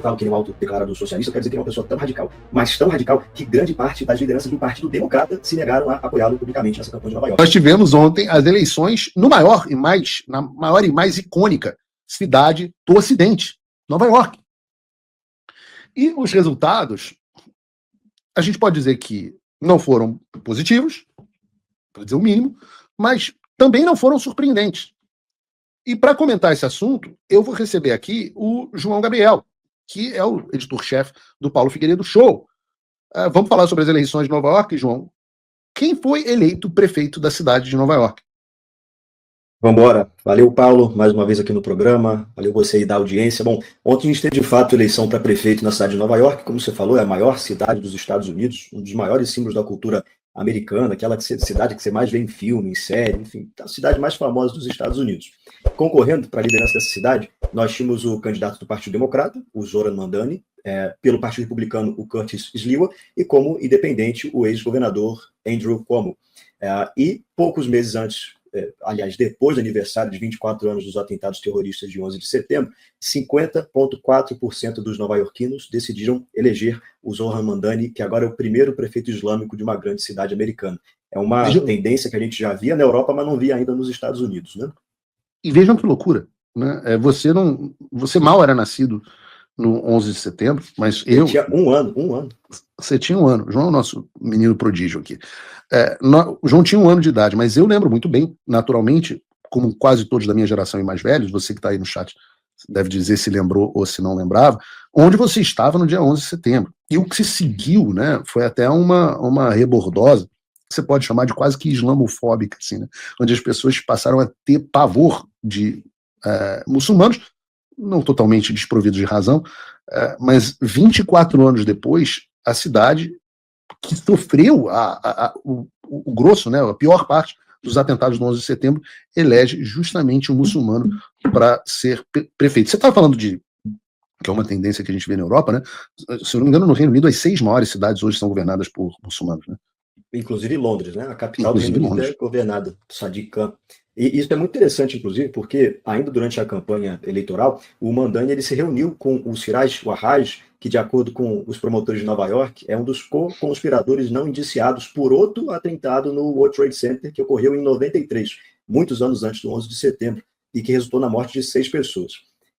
falo que ele é um autodeclarado socialista, eu quero dizer que ele é uma pessoa tão radical, mas tão radical, que grande parte das lideranças do Partido Democrata se negaram a apoiá-lo publicamente nessa campanha de Nova York. Nós tivemos ontem as eleições na maior e mais icônica cidade do Ocidente, Nova York. E os resultados, a gente pode dizer que não foram positivos, para dizer o mínimo, mas também não foram surpreendentes. E para comentar esse assunto, eu vou receber aqui o João Gabriel, que é o editor-chefe do Paulo Figueiredo Show. Vamos falar sobre as eleições de Nova York, João. Quem foi eleito prefeito da cidade de Nova York? Vambora. Valeu, Paulo, mais uma vez aqui no programa. Valeu você aí da audiência. Bom, ontem a gente teve de fato eleição para prefeito na cidade de Nova York. Como você falou, é a maior cidade dos Estados Unidos, um dos maiores símbolos da cultura americana, aquela cidade que você mais vê em filme, em série, enfim, a cidade mais famosa dos Estados Unidos. Concorrendo para a liderança dessa cidade, nós tínhamos o candidato do Partido Democrata, o Zoran Mandani, pelo Partido Republicano, o Curtis Sliwa, e como independente, o ex-governador Andrew Cuomo. E poucos meses antes, aliás, depois do aniversário de 24 anos dos atentados terroristas de 11 de setembro, 50,4% dos nova-iorquinos decidiram eleger o Zoran Mandani, que agora é o primeiro prefeito islâmico de uma grande cidade americana. É uma tendência que a gente já via na Europa, mas não via ainda nos Estados Unidos, né? E vejam que loucura, né? Você mal era nascido no 11 de setembro, mas eu tinha um ano. Você tinha um ano. O João é o nosso menino prodígio aqui. O João tinha um ano de idade, mas eu lembro muito bem, naturalmente, como quase todos da minha geração e mais velhos, você que está aí no chat deve dizer se lembrou ou se não lembrava, onde você estava no dia 11 de setembro. E o que se seguiu, né, foi até uma rebordosa, que você pode chamar de quase que islamofóbica, assim, né, onde as pessoas passaram a ter pavor de muçulmanos, não totalmente desprovidos de razão, mas 24 anos depois, a cidade que sofreu o grosso, né, a pior parte dos atentados do 11 de setembro, elege justamente um muçulmano para ser prefeito. Você estava falando que é uma tendência que a gente vê na Europa, né? Se eu não me engano, no Reino Unido, as 6 maiores cidades hoje são governadas por muçulmanos, né? Inclusive Londres, né? A capital do Reino Unido é governada, Sadiq Khan. E isso é muito interessante, inclusive, porque ainda durante a campanha eleitoral, o Mandani ele se reuniu com o Siraj Warraj, que, de acordo com os promotores de Nova York, é um dos co-conspiradores não indiciados por outro atentado no World Trade Center, que ocorreu em 93, muitos anos antes do 11 de setembro, e que resultou na morte de 6 pessoas.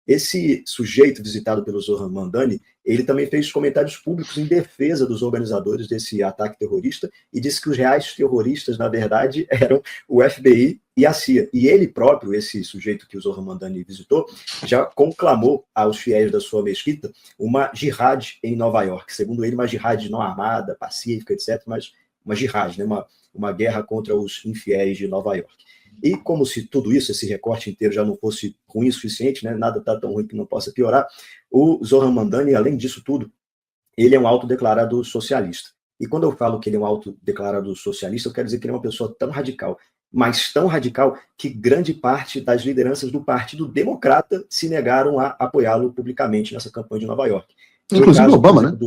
Esse sujeito visitado pelo Zoran Mandani, ele também fez comentários públicos em defesa dos organizadores desse ataque terrorista e disse que os reais terroristas, na verdade, eram o FBI e a CIA. E ele próprio, esse sujeito que o Zoran Mandani visitou, já conclamou aos fiéis da sua mesquita uma jihad em Nova York. Segundo ele, uma jihad não armada, pacífica, etc., mas uma jihad, né? uma guerra contra os infiéis de Nova York. E como se tudo isso, esse recorte inteiro já não fosse ruim o suficiente, né? Nada está tão ruim que não possa piorar, o Zoran Mandani, além disso tudo, ele é um autodeclarado socialista. E quando eu falo que ele é um autodeclarado socialista, eu quero dizer que ele é uma pessoa tão radical, mas tão radical, que grande parte das lideranças do Partido Democrata se negaram a apoiá-lo publicamente nessa campanha de Nova York. Inclusive o Obama, né?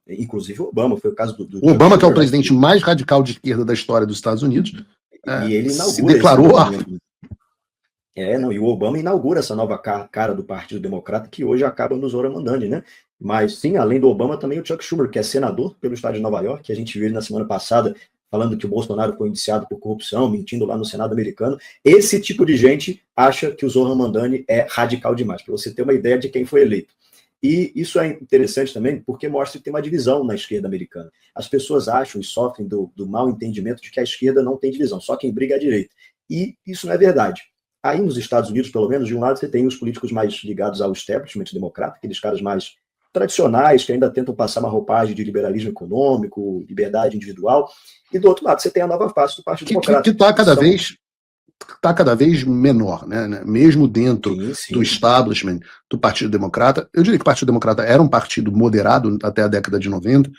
Inclusive o Obama, foi o caso do o Obama, que é o presidente mais radical de esquerda da história dos Estados Unidos, e ele se declarou e o Obama inaugura essa nova cara do Partido Democrata, que hoje acaba no Zoran Mandani, né? Mas sim, além do Obama, também o Chuck Schumer, que é senador pelo estado de Nova York, que a gente viu ele na semana passada falando que o Bolsonaro foi indiciado por corrupção, mentindo lá no Senado americano. Esse tipo de gente acha que o Zoran Mandani é radical demais, para você ter uma ideia de quem foi eleito. E isso é interessante também porque mostra que tem uma divisão na esquerda americana. As pessoas acham e sofrem do mau entendimento de que a esquerda não tem divisão, só quem briga é a direita. E isso não é verdade. Aí nos Estados Unidos, pelo menos, de um lado você tem os políticos mais ligados ao establishment democrata, aqueles caras mais tradicionais, que ainda tentam passar uma roupagem de liberalismo econômico, liberdade individual, e do outro lado você tem a nova face do Partido Democrata. Que está cada vez menor, né? Mesmo dentro do establishment do Partido Democrata. Eu diria que o Partido Democrata era um partido moderado até a década de 90,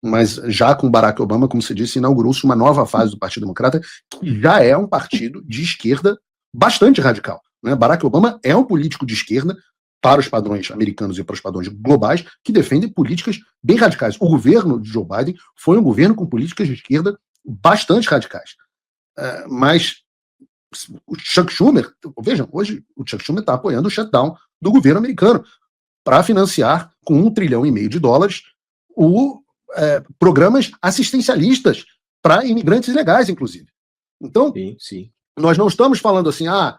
mas já com Barack Obama, como você disse, inaugurou-se uma nova fase do Partido Democrata, que já é um partido de esquerda bastante radical, né? Barack Obama é um político de esquerda para os padrões americanos e para os padrões globais, que defende políticas bem radicais. O governo de Joe Biden foi um governo com políticas de esquerda bastante radicais. Mas o Chuck Schumer, vejam, hoje o Chuck Schumer está apoiando o shutdown do governo americano para financiar com US$ 1,5 trilhão programas assistencialistas para imigrantes ilegais, inclusive. Então, sim, sim. Nós não estamos falando assim, a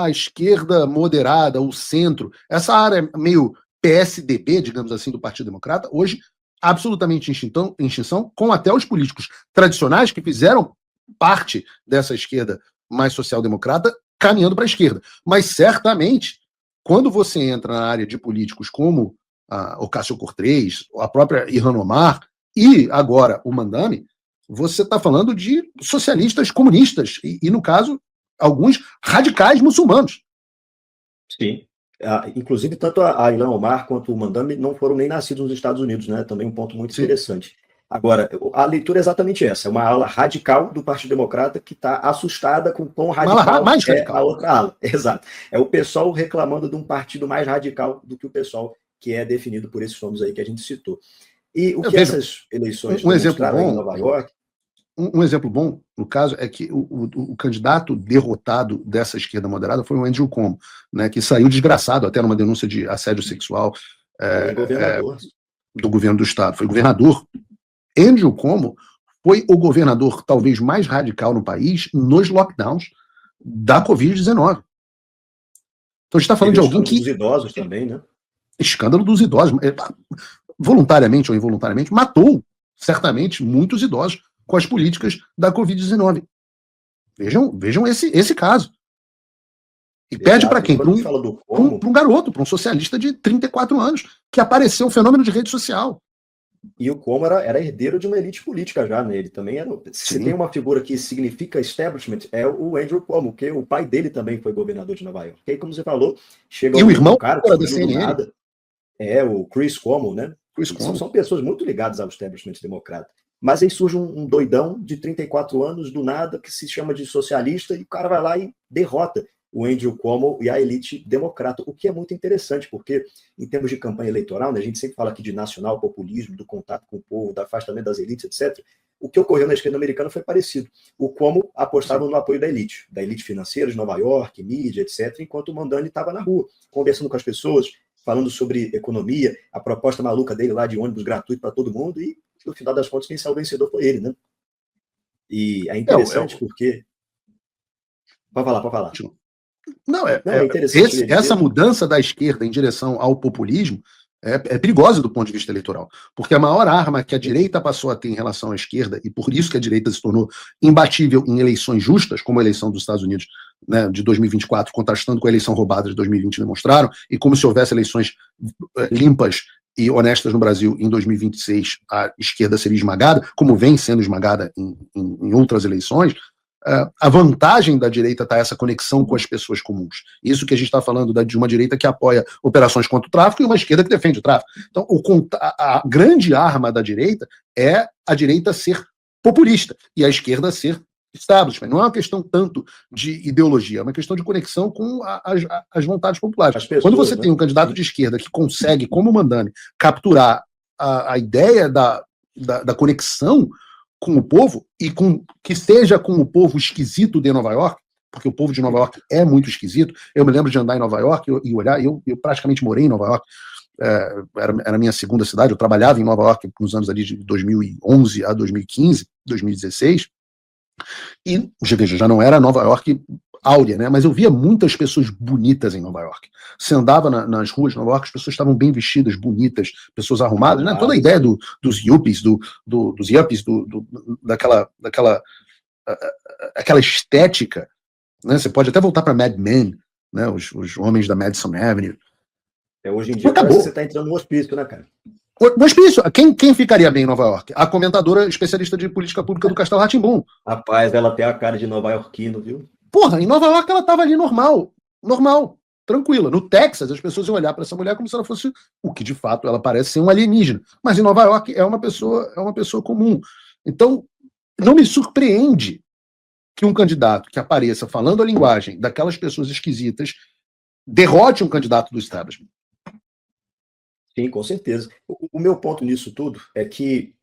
esquerda moderada, o centro, essa área meio PSDB, digamos assim, do Partido Democrata, hoje absolutamente em extinção, com até os políticos tradicionais que fizeram parte dessa esquerda mais social-democrata caminhando para a esquerda. Mas, certamente, quando você entra na área de políticos como a Ocasio-Cortez, a própria Ilhan Omar e agora o Mandani, você está falando de socialistas comunistas e, no caso, alguns radicais muçulmanos. Sim. Inclusive, tanto a Ilhan Omar quanto o Mandani não foram nem nascidos nos Estados Unidos, né? Também um ponto muito interessante. Agora, a leitura é exatamente essa. É uma ala radical do Partido Democrata que está assustada com o quão radical mais é radical. a outra ala. Exato. É o pessoal reclamando de um partido mais radical do que o pessoal que é definido por esses nomes aí que a gente citou. E o que essas eleições demonstraram em Nova York... Um exemplo bom, no caso, é que o candidato derrotado dessa esquerda moderada foi o Andrew Cuomo, né, que saiu desgraçado até numa denúncia de assédio sexual do governo do estado. Foi governador. Andrew Cuomo foi o governador talvez mais radical no país nos lockdowns da Covid-19. Então a gente está falando de alguém que... Escândalo dos idosos também, né? Escândalo dos idosos. Voluntariamente ou involuntariamente, matou, certamente, muitos idosos com as políticas da Covid-19. Vejam esse caso. E pede para quem? Para um garoto, para um socialista de 34 anos, que apareceu um fenômeno de rede social. E o Cuomo era herdeiro de uma elite política já, né? Ele também era... Se tem uma figura que significa establishment, é o Andrew Cuomo, que o pai dele também foi governador de Nova York. E aí, como você falou, chega o irmão cara da CNN. Nada. O Chris Cuomo, né? São pessoas muito ligadas ao establishment democrata. Mas aí surge um doidão de 34 anos, do nada, que se chama de socialista, e o cara vai lá e derrota o Andrew Cuomo e a elite democrata, o que é muito interessante, porque em termos de campanha eleitoral, né, a gente sempre fala aqui de nacional populismo, do contato com o povo, do afastamento das elites, etc. O que ocorreu na esquerda americana foi parecido. O Cuomo apostava no apoio da elite financeira de Nova York, mídia, etc., enquanto o Mandani estava na rua, conversando com as pessoas, falando sobre economia, a proposta maluca dele lá de ônibus gratuito para todo mundo, e no final das contas, quem saiu vencedor foi ele, né? E é interessante porque... Pode falar. Não, é interessante. Essa mudança da esquerda em direção ao populismo é perigosa do ponto de vista eleitoral, porque a maior arma que a direita passou a ter em relação à esquerda, e por isso que a direita se tornou imbatível em eleições justas, como a eleição dos Estados Unidos, né, de 2024, contrastando com a eleição roubada de 2020 demonstraram, e como se houvesse eleições limpas e honestas no Brasil em 2026, a esquerda seria esmagada, como vem sendo esmagada em outras eleições. A vantagem da direita está essa conexão com as pessoas comuns. Isso que a gente está falando de uma direita que apoia operações contra o tráfico e uma esquerda que defende o tráfico. Então, a grande arma da direita é a direita ser populista e a esquerda ser establishment. Não é uma questão tanto de ideologia, é uma questão de conexão com as vontades populares. Pessoas, quando você tem um candidato de esquerda que consegue, como o Mandani, capturar a ideia da conexão com o povo, e que seja com o povo esquisito de Nova York, porque o povo de Nova York é muito esquisito. Eu me lembro de andar em Nova York e olhar, eu praticamente morei em Nova York, era a minha segunda cidade, eu trabalhava em Nova York nos anos ali de 2011 a 2015, 2016, e, veja, já não era Nova York áurea, né? Mas eu via muitas pessoas bonitas em Nova York. Você andava nas ruas de Nova York, as pessoas estavam bem vestidas, bonitas, pessoas arrumadas, né? Toda a ideia dos yuppies, dos yuppies, aquela estética, né? Você pode até voltar para Mad Men, né? Os homens da Madison Avenue. Hoje em dia parece que você está entrando no hospício, né, cara? O hospício. Quem ficaria bem em Nova York? A comentadora especialista de política pública do Castelo Rá-Tim-Bum. Rapaz, ela tem a cara de nova-iorquino, viu? Porra, em Nova York ela tava ali normal, tranquila. No Texas, as pessoas iam olhar para essa mulher como se ela fosse o que de fato ela parece ser um alienígena. Mas em Nova York é uma pessoa comum. Então, não me surpreende que um candidato que apareça falando a linguagem daquelas pessoas esquisitas derrote um candidato do establishment. Sim, com certeza. O meu ponto nisso tudo é que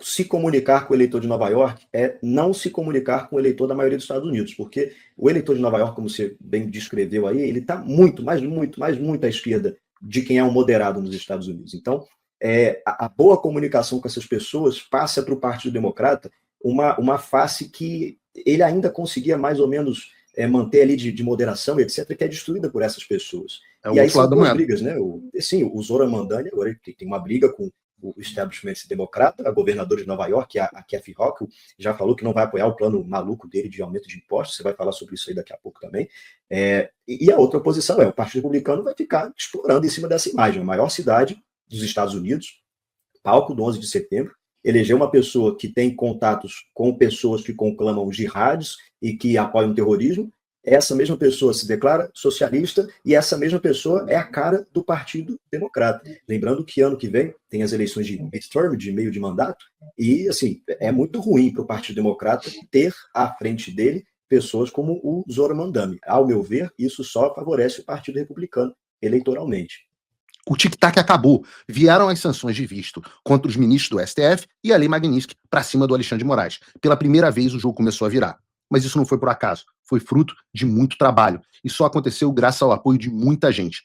se comunicar com o eleitor de Nova York é não se comunicar com o eleitor da maioria dos Estados Unidos, porque o eleitor de Nova York, como você bem descreveu aí, ele está muito à esquerda de quem é um moderado nos Estados Unidos. Então, a boa comunicação com essas pessoas passa para o Partido Democrata uma face que ele ainda conseguia mais ou menos manter ali de moderação, etc., que é destruída por essas pessoas. E aí são duas brigas, né? O Zoran Mandani agora tem uma briga com o establishment democrata, a governadora de Nova York, a Kathy Hochul, já falou que não vai apoiar o plano maluco dele de aumento de impostos, você vai falar sobre isso aí daqui a pouco também. E a outra oposição o Partido Republicano vai ficar explorando em cima dessa imagem, a maior cidade dos Estados Unidos, palco do 11 de setembro, eleger uma pessoa que tem contatos com pessoas que conclamam jihadis e que apoiam o terrorismo. Essa mesma pessoa se declara socialista e essa mesma pessoa é a cara do Partido Democrata. Lembrando que ano que vem tem as eleições de midterm, de meio de mandato, e assim, é muito ruim para o Partido Democrata ter à frente dele pessoas como o Zoran Mandani. Ao meu ver, isso só favorece o Partido Republicano eleitoralmente. O tic-tac acabou. Vieram as sanções de visto contra os ministros do STF e a Lei Magnitsky para cima do Alexandre de Moraes. Pela primeira vez o jogo começou a virar. Mas isso não foi por acaso. Foi fruto de muito trabalho. E só aconteceu graças ao apoio de muita gente.